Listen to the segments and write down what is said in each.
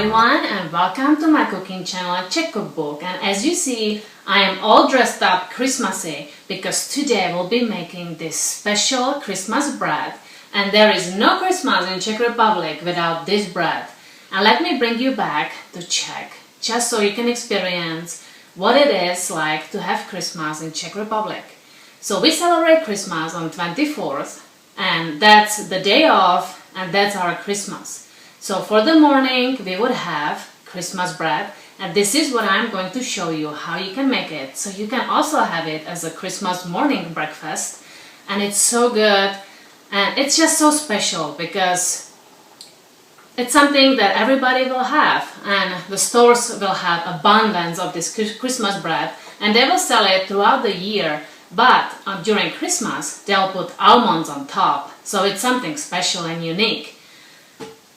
everyone and welcome to my cooking channel Czech Cookbook. And as you see, I am all dressed up Christmassy because today we'll be making this special Christmas bread. And there is no Christmas in Czech Republic without this bread. And let me bring you back to Czech, just so you can experience what it is like to have Christmas in Czech Republic. So we celebrate Christmas on 24th, and that's the day off, and that's our Christmas. So for the morning we would have Christmas bread, and this is what I'm going to show you how you can make it. So you can also have it as a Christmas morning breakfast, and it's so good and it's just so special because it's something that everybody will have, and the stores will have abundance of this Christmas bread and they will sell it throughout the year, but during Christmas they'll put almonds on top, so it's something special and unique.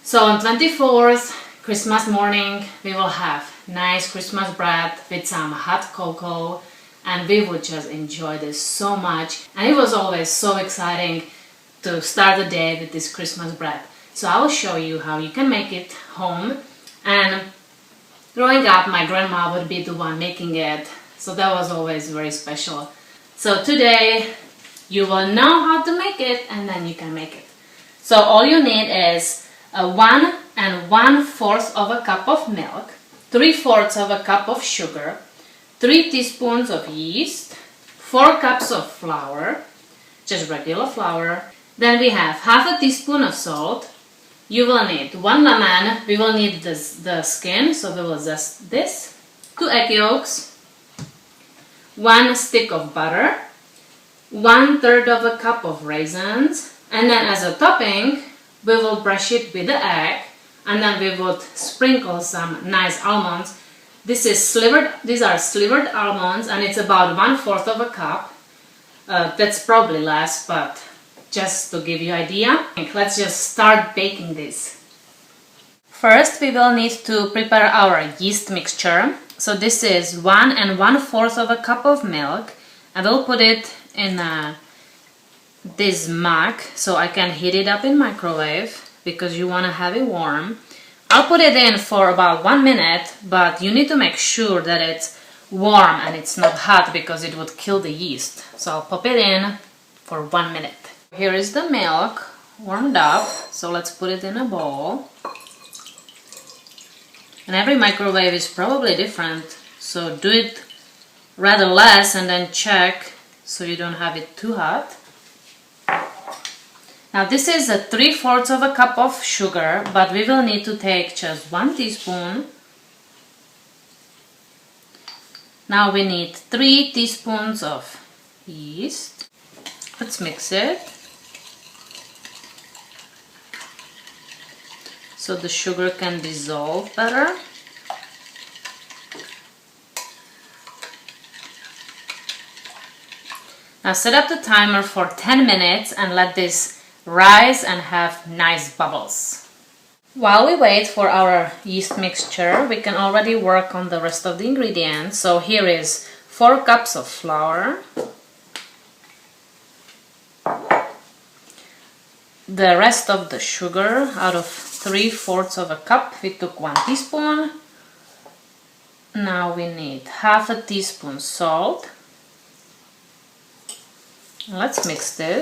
So on 24th, Christmas morning, we will have nice Christmas bread with some hot cocoa, and we would just enjoy this so much. And it was always so exciting to start the day with this Christmas bread. So I will show you how you can make it home. And growing up, my grandma would be the one making it, so that was always very special. So today, you will know how to make it, and then you can make it. So all you need is 1 1/4 of a cup of milk, 3/4 of a cup of sugar, 3 teaspoons of yeast, 4 cups of flour, just regular flour. Then we have half a teaspoon of salt. You will need 1 lemon, we will need the skin, so we will zest this, 2 egg yolks, 1 stick of butter, 1/3 of a cup of raisins, and then as a topping, we will brush it with the egg, and then we would sprinkle some nice almonds. These are slivered almonds, and it's about 1/4 of a cup. That's probably less, but just to give you an idea. Let's just start baking this. First, we will need to prepare our yeast mixture. So this is 1 1/4 of a cup of milk. I will put it in this mug so I can heat it up in microwave because you want to have it warm. I'll put it in for about 1 minute, but you need to make sure that it's warm and it's not hot because it would kill the yeast. So I'll pop it in for 1 minute. Here is the milk warmed up, so let's put it in a bowl. And every microwave is probably different, so do it rather less and then check so you don't have it too hot. Now this is 3/4 of a cup of sugar, but we will need to take just 1 teaspoon. Now we need 3 teaspoons of yeast. Let's mix it so the sugar can dissolve better. Now set up the timer for 10 minutes and let this rise and have nice bubbles. While we wait for our yeast mixture, we can already work on the rest of the ingredients. So here is 4 cups of flour, the rest of the sugar. Out of 3/4 of a cup, we took 1 teaspoon. Now we need half a teaspoon salt. Let's mix this.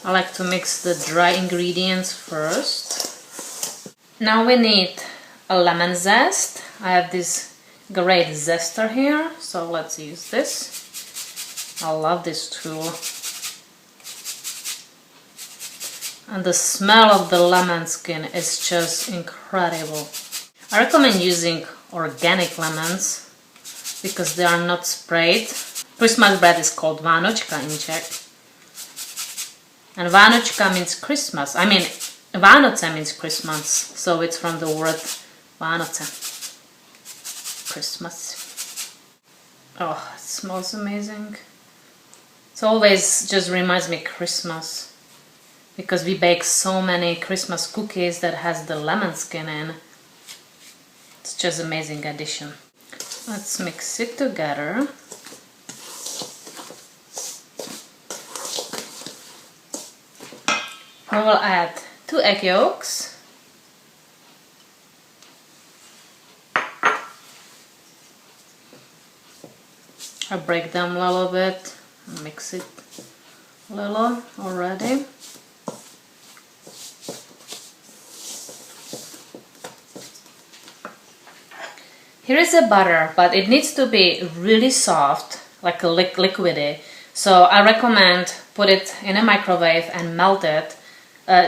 I like to mix the dry ingredients first. Now we need a lemon zest. I have this great zester here, so let's use this. I love this tool. And the smell of the lemon skin is just incredible. I recommend using organic lemons because they are not sprayed. Christmas bread is called Vánočka in Czech. And Vánočka means Christmas. I mean, Vánoce means Christmas, so it's from the word Vánoce. Christmas. Oh, it smells amazing. It always just reminds me Christmas because we bake so many Christmas cookies that has the lemon skin in. It's just amazing addition. Let's mix it together. We will add 2 egg yolks, I break them a little bit, mix it a little already. Here is the butter, but it needs to be really soft, like a liquidy. So I recommend put it in a microwave and melt it.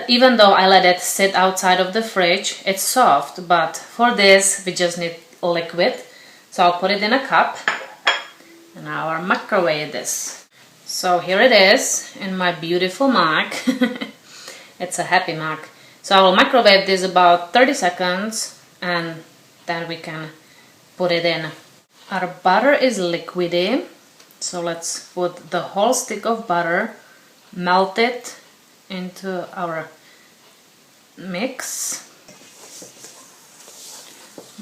Even though I let it sit outside of the fridge, it's soft, but for this we just need liquid. So I'll put it in a cup and now I'll microwave this. So here it is in my beautiful mug. It's a happy mug. So I will microwave this about 30 seconds and then we can put it in. Our butter is liquidy, so let's put the whole stick of butter, melt it into our mix.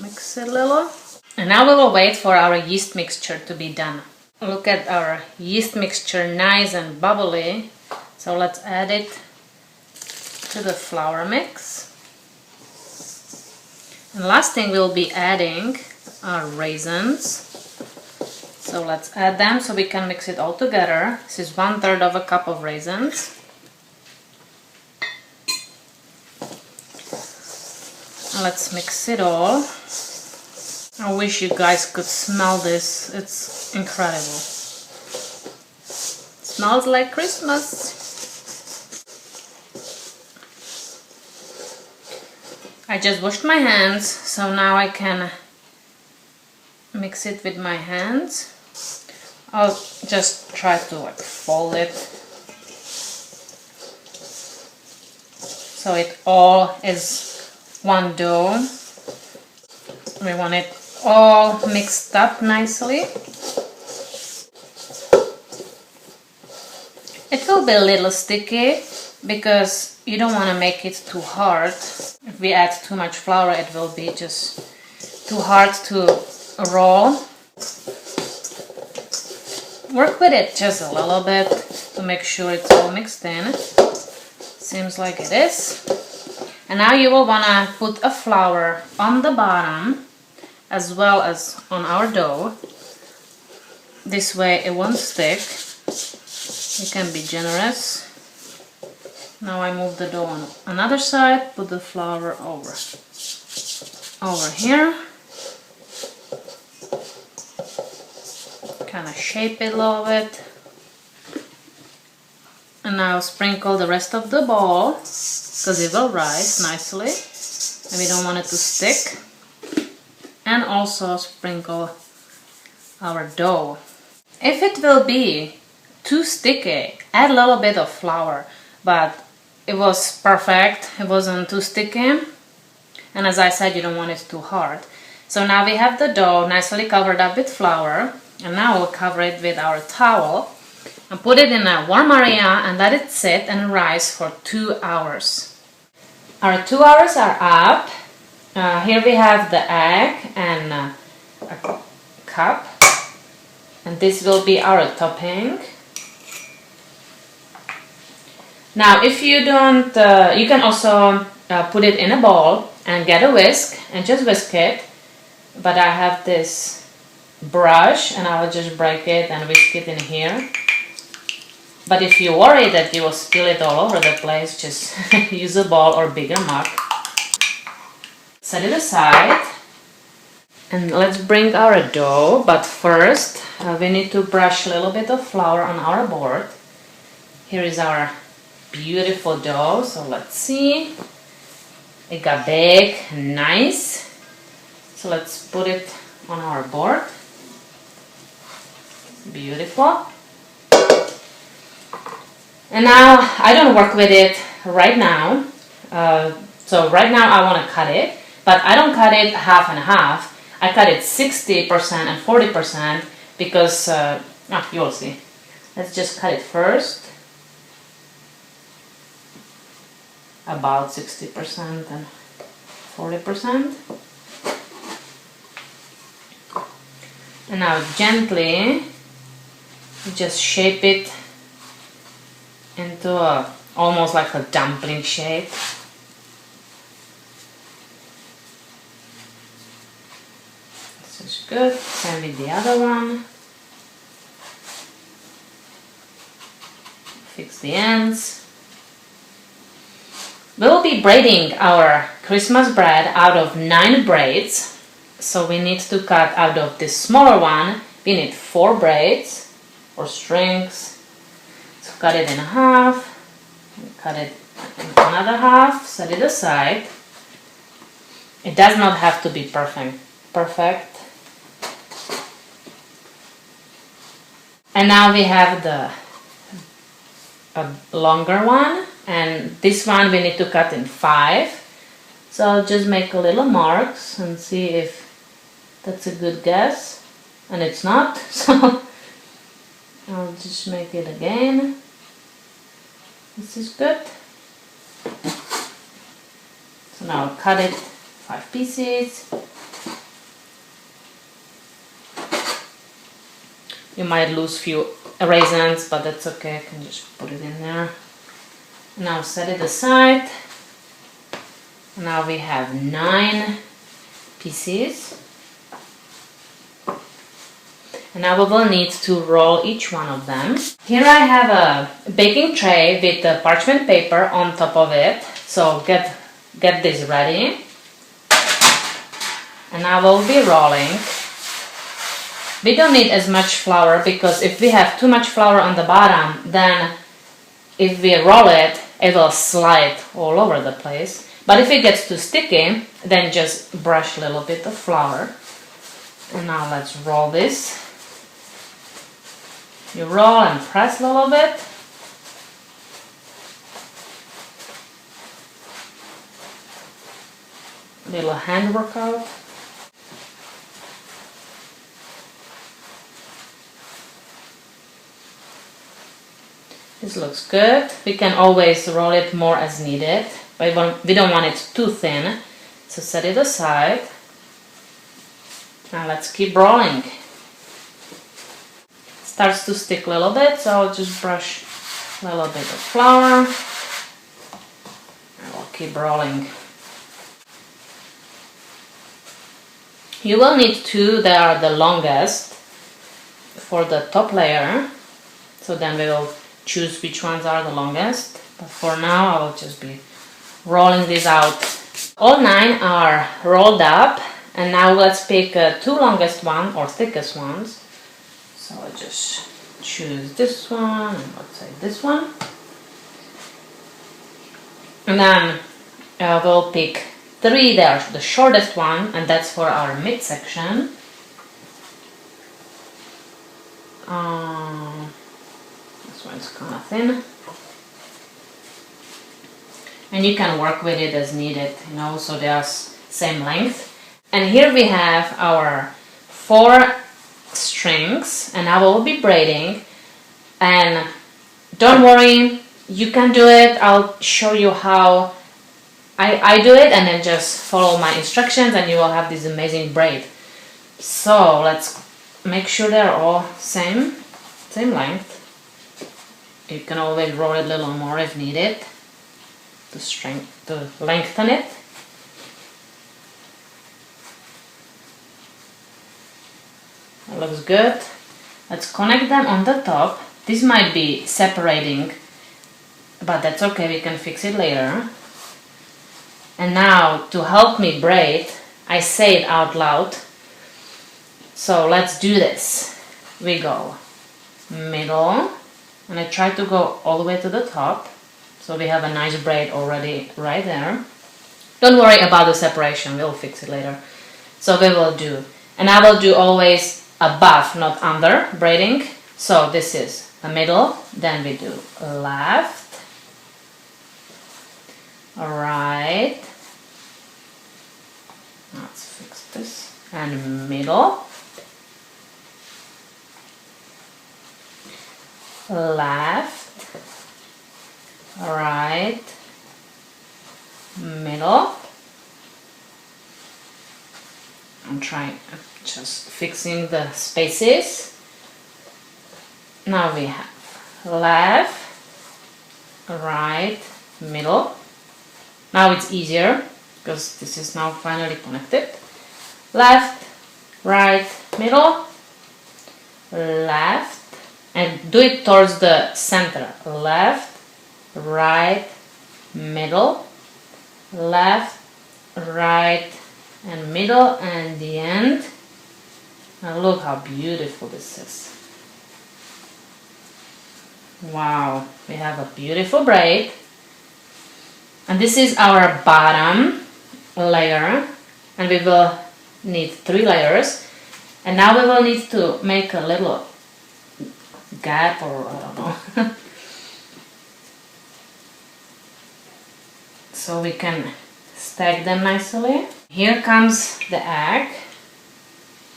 Mix it a little. And now we will wait for our yeast mixture to be done. Look at our yeast mixture, nice and bubbly. So let's add it to the flour mix. And last thing we'll be adding are raisins. So let's add them so we can mix it all together. This is 1/3 of a cup of raisins. Let's mix it all. I wish you guys could smell this. It's incredible. It smells like Christmas. I just washed my hands, so now I can mix it with my hands. I'll just try to like fold it so it all is one dough. We want it all mixed up nicely. It will be a little sticky because you don't want to make it too hard. If we add too much flour, it will be just too hard to roll. Work with it just a little bit to make sure it's all mixed in. Seems like it is. And now you will want to put a flour on the bottom as well as on our dough. This way it won't stick. You can be generous. Now I move the dough on another side, put the flour over here. Kind of shape it a little bit. And now sprinkle the rest of the bowl because it will rise nicely and we don't want it to stick. And also sprinkle our dough. If it will be too sticky, add a little bit of flour, but it was perfect. It wasn't too sticky. And as I said, you don't want it too hard. So now we have the dough nicely covered up with flour. And now we'll cover it with our towel and put it in a warm area and let it sit and rise for 2 hours. Our 2 hours are up. Here we have the egg and a cup. And this will be our topping. Now if you don't, you can also put it in a bowl and get a whisk and just whisk it. But I have this brush and I will just break it and whisk it in here. But if you worry that you will spill it all over the place, just use a bowl or bigger mug. Set it aside and let's bring our dough, but first we need to brush a little bit of flour on our board. Here is our beautiful dough, so let's see. It got big and nice. So let's put it on our board. Beautiful. And now I don't work with it right now. So right now I want to cut it, but I don't cut it half and half. I cut it 60% and 40% because, you will see. Let's just cut it first. About 60% and 40%. And now gently just shape it into almost like a dumpling shape. This is good. Same with the other one. Fix the ends. We'll be braiding our Christmas braid out of 9 braids. So we need to cut out of this smaller one, we need 4 braids or strings. So cut it in half, cut it in another half, set it aside. It does not have to be perfect. And now we have a longer one, and this one we need to cut in 5. So I'll just make a little marks and see if that's a good guess. And it's not, so I'll just make it again. This is good. So now I'll cut it 5 pieces. You might lose few raisins, but that's okay, I can just put it in there. Now set it aside. Now we have 9 pieces. And now we will need to roll each one of them. Here I have a baking tray with the parchment paper on top of it. So get this ready. And I will be rolling. We don't need as much flour, because if we have too much flour on the bottom, then if we roll it, it will slide all over the place. But if it gets too sticky, then just brush a little bit of flour. And now let's roll this. You roll and press a little bit. Little hand workout. This looks good. We can always roll it more as needed, but we don't want it too thin. So set it aside. Now let's keep rolling. It starts to stick a little bit, so I'll just brush a little bit of flour. And we'll keep rolling. You will need 2 that are the longest for the top layer. So then we will choose which ones are the longest, but for now I will just be rolling these out. All 9 are rolled up, and now let's pick 2 longest ones or thickest ones. So I'll just choose this one and let's say this one, and then we'll pick 3 that are the shortest one, and that's for our midsection. This one's kind of thin, and you can work with it as needed, you know, so they are same length. And here we have our 4 strings, and I will be braiding. And don't worry, you can do it. I'll show you how I do it, and then just follow my instructions and you will have this amazing braid. So let's make sure they're all same length. You can always roll it a little more if needed to lengthen it. That looks good. Let's connect them on the top. This might be separating, but that's okay, we can fix it later. And now, to help me braid, I say it out loud. So let's do this. We go middle, and I try to go all the way to the top. So we have a nice braid already right there. Don't worry about the separation, we'll fix it later. So we will do, and I will do always above, not under braiding. So this is the middle, then we do left, right, let's fix this, and middle, left, right, middle. I'm trying, just fixing the spaces. Now we have left, right, middle. Now it's easier because this is now finally connected. Left, right, middle, left, and do it towards the center. Left, right, middle, left, right, and middle, and the end. Now look how beautiful this is. Wow, we have a beautiful braid. And this is our bottom layer, and we will need 3 layers. And now we will need to make a little gap, or I don't know. So we can stack them nicely. Here comes the egg.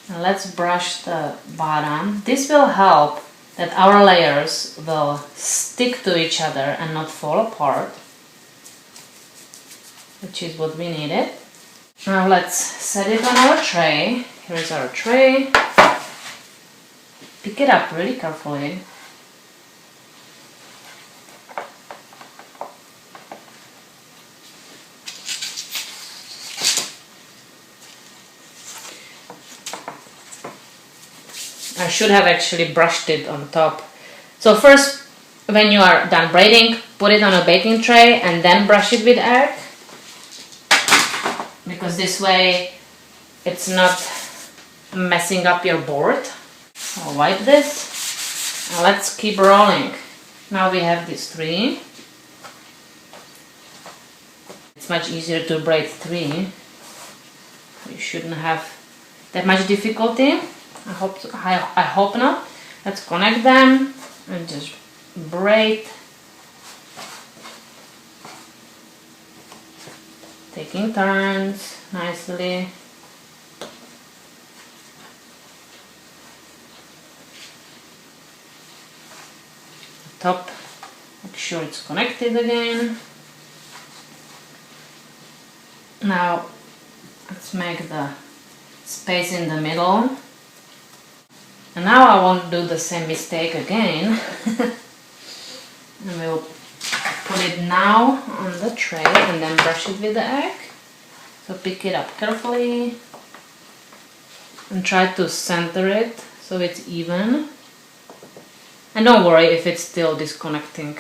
And let's brush the bottom. This will help that our layers will stick to each other and not fall apart, which is what we needed. Now let's set it on our tray. Here's our tray. Pick it up really carefully. I should have actually brushed it on top. So first, when you are done braiding, put it on a baking tray and then brush it with egg. Because this way it's not messing up your board. I'll wipe this. Now let's keep rolling. Now we have these 3. It's much easier to braid 3. You shouldn't have that much difficulty. I hope not. Let's connect them and just braid, taking turns nicely. Top, make sure it's connected again. Now let's make the space in the middle. And now I won't do the same mistake again. And we'll put it now on the tray and then brush it with the egg. So pick it up carefully and try to center it so it's even. And don't worry if it's still disconnecting.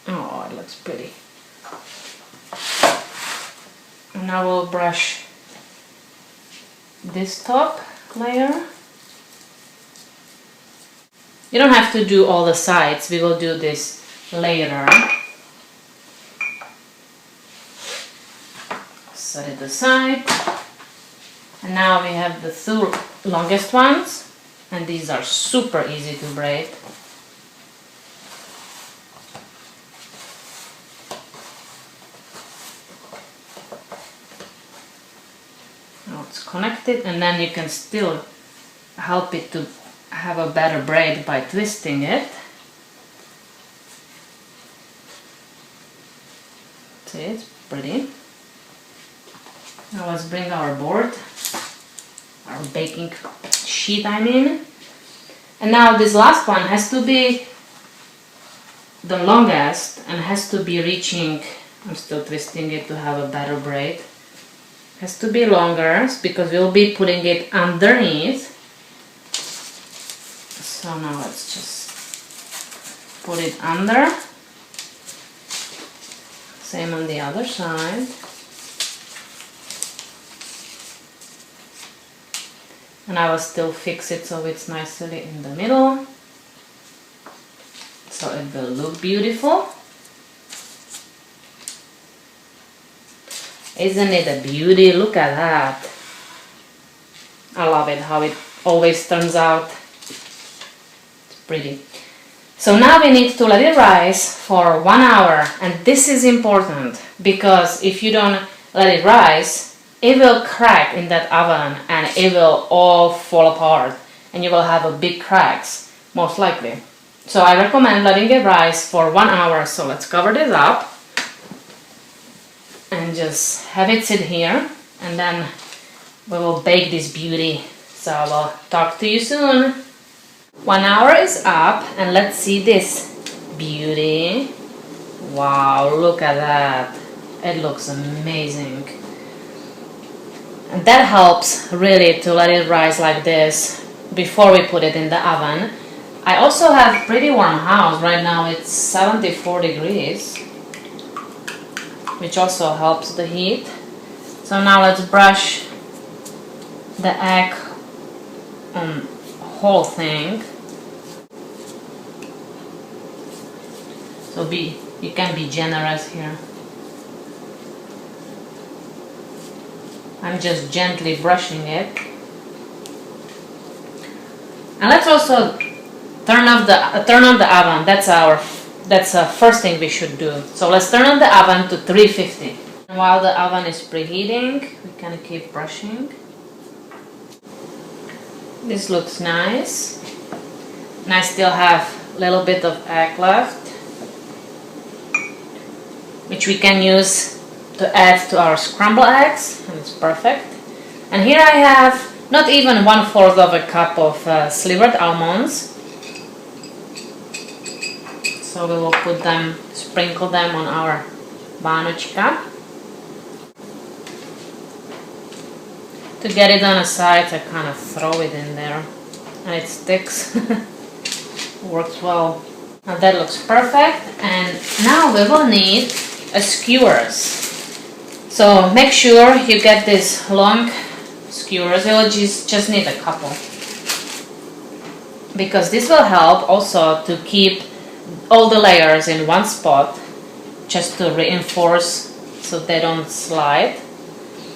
Oh, it looks pretty. And now we'll brush this top layer. You don't have to do all the sides, we will do this later. Set it aside. And now we have the 2 longest ones, and these are super easy to braid. Now it's connected, and then you can still help it to have a better braid by twisting it. See, it's pretty. Now let's bring our board, our baking sheet I mean. And now this last one has to be the longest and has to be reaching, I'm still twisting it to have a better braid. Has to be longer because we'll be putting it underneath. So now let's just put it under. Same on the other side. And I will still fix it so it's nicely in the middle. So it will look beautiful. Isn't it a beauty? Look at that. I love it how it always turns out. It's pretty. So now we need to let it rise for 1 hour, and this is important because if you don't let it rise, it will crack in that oven and it will all fall apart and you will have a big cracks, most likely. So I recommend letting it rise for 1 hour. So let's cover this up and just have it sit here, and then we will bake this beauty. So I will talk to you soon. 1 hour is up, and let's see this beauty. Wow, look at that. It looks amazing. And that helps really to let it rise like this before we put it in the oven. I also have pretty warm house. Right now it's 74 degrees, which also helps the heat. So now let's brush the egg on whole thing. So you can be generous here. I'm just gently brushing it. And let's also turn on the oven. That's the first thing we should do. So let's turn on the oven to 350. And while the oven is preheating, we can keep brushing. This looks nice. And I still have a little bit of egg left, which we can use to add to our scrambled eggs, and it's perfect. And here I have not even 1/4 of a cup of slivered almonds. So we will sprinkle them on our Vánočka. To get it on the sides, I kind of throw it in there, and it sticks. Works well. Now that looks perfect, and now we will need skewers. So make sure you get these long skewers. You will just need a couple, because this will help also to keep all the layers in one spot, just to reinforce so they don't slide.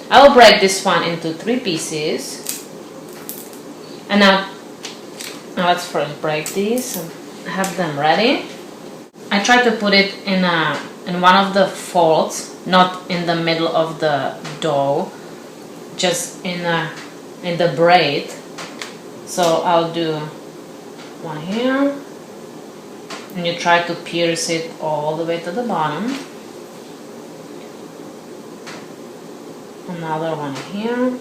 I will break this one into 3 pieces. And now let's first break these and have them ready. I try to put it in one of the folds, not in the middle of the dough, just in the braid. So I'll do one here, and you try to pierce it all the way to the bottom. Another one here.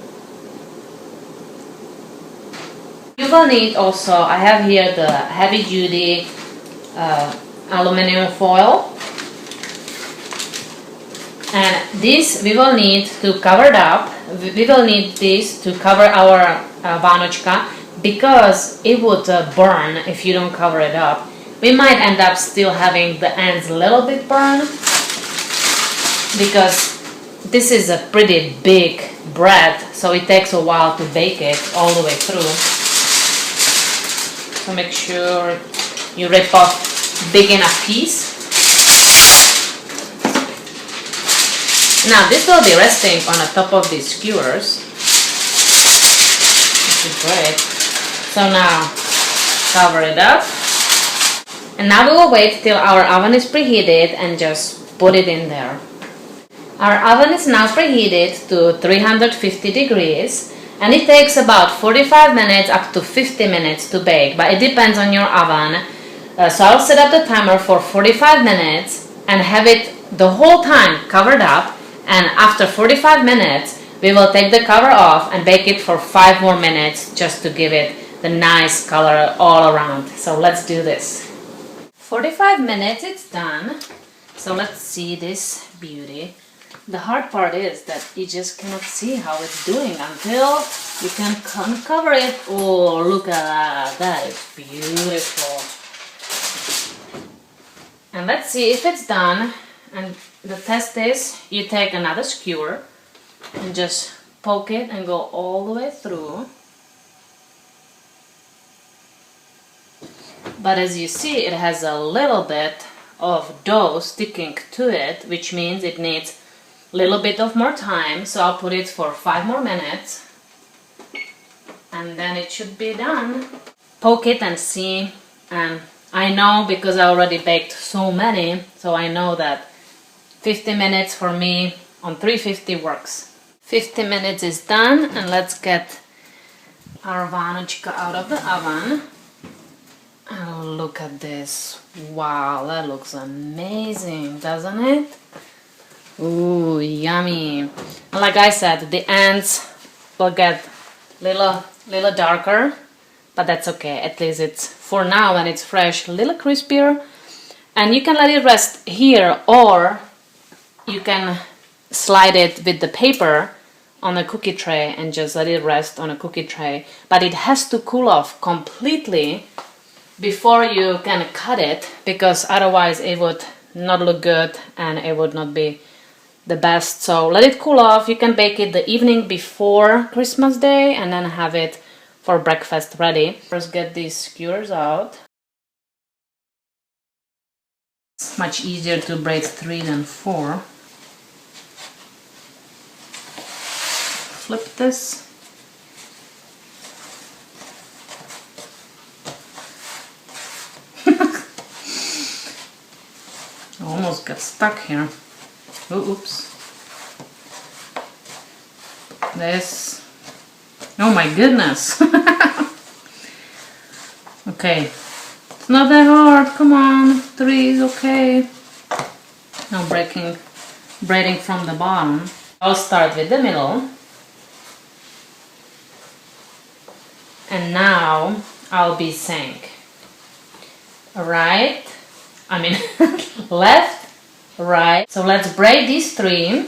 You will need also, I have here the heavy duty aluminum foil, and this we will need to cover it up. We will need this to cover our Vánočka, because it would burn if you don't cover it up. We might end up still having the ends a little bit burned, because this is a pretty big bread, so it takes a while to bake it all the way through. So make sure you rip off big enough piece. Now this will be resting on the top of these skewers, which is great. So now cover it up, and now we will wait till our oven is preheated and just put it in there. Our oven is now preheated to 350 degrees, and it takes about 45 minutes up to 50 minutes to bake, but it depends on your oven. So I'll set up the timer for 45 minutes and have it the whole time covered up, and after 45 minutes we will take the cover off and bake it for 5 more minutes, just to give it the nice color all around. So let's do this. 45 minutes, it's done. So let's see this beauty. The hard part is that you just cannot see how it's doing until you can uncover it. Oh, look at that. That is beautiful. And let's see if it's done. And the test is, you take another skewer and just poke it and go all the way through. But as you see, it has a little bit of dough sticking to it, which means it needs a little bit of more time. So I'll put it for 5 more minutes, and then it should be done. Poke it and see, and I know, because I already baked so many, so I know that 50 minutes for me on 350 works. 50 minutes is done, and let's get our Vánočka out of the oven. Oh, look at this. Wow, that looks amazing, doesn't it? Ooh, yummy. And like I said, the ends will get little darker, but that's okay. At least it's, for now when it's fresh, a little crispier. And you can let it rest here, or you can slide it with the paper on a cookie tray and just let it rest on a cookie tray. But it has to cool off completely before you can cut it, because otherwise it would not look good and it would not be the best. So let it cool off. You can bake it the evening before Christmas Day and then have it for breakfast ready. First get these skewers out. It's much easier to braid 3 than 4. Flip this. I almost got stuck here. Oops. This. Oh my goodness. Okay. It's not that hard. Come on. 3 is okay. Now braiding from the bottom. I'll start with the middle. And now I'll be saying left, right. So let's braid these 3.